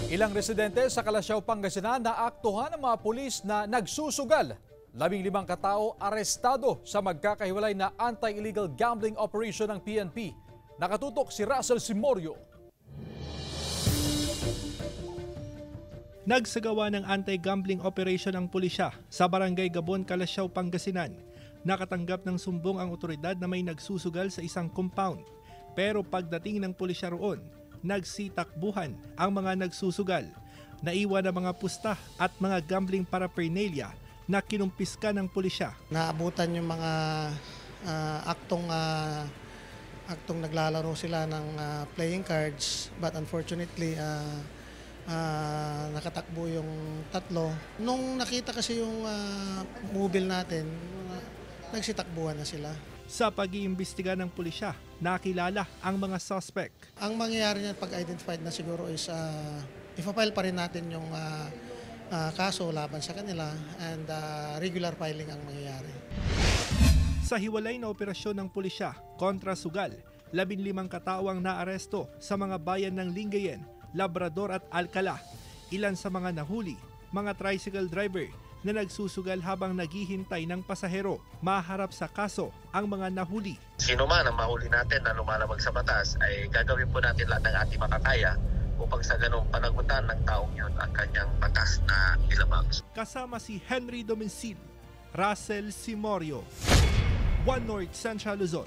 Ilang residente sa Kalasyaw, Pangasinan naaktuhan ng mga pulis na nagsusugal. 15 katao arestado sa magkakahiwalay na anti-illegal gambling operation ng PNP. Nakatutok si Russell Simorio. Nagsagawa ng anti-gambling operation ang pulisya sa Barangay Gabon, Kalasyaw, Pangasinan. Nakatanggap ng sumbong ang otoridad na may nagsusugal sa isang compound. Pero pagdating ng pulisya roon, nagsitakbuhan ang mga nagsusugal. Naiwan ang mga pusta at mga gambling paraphernalia na kinumpiska ng pulisya. Naabutan yung mga aktong naglalaro sila ng playing cards, but unfortunately nakatakbo yung tatlo. Nung nakita kasi yung mobile natin, nagsitakbuhan na sila. Sa pag-iimbestiga ng pulisya, nakilala ang mga suspect. Ang mangyayari niyan pag identified na siguro is ipa-file pa rin natin yung kaso laban sa kanila and regular filing ang mangyayari. Sa hiwalay na operasyon ng pulisya kontra sugal, 15 katao ang naaresto sa mga bayan ng Lingayen, Labrador at Alcala. Ilan sa mga nahuli, mga tricycle driver na nagsusugal habang naghihintay ng pasahero. Maharap sa kaso ang mga nahuli. Sino man ang mahuli natin na lumalabag sa batas ay gagawin po natin lahat ng ating makakaya upang sa ganong panagutan ng taong yun ang kanyang batas na ilabag. Kasama si Henry Domencil, Russell Simorio, One North Central Luzon.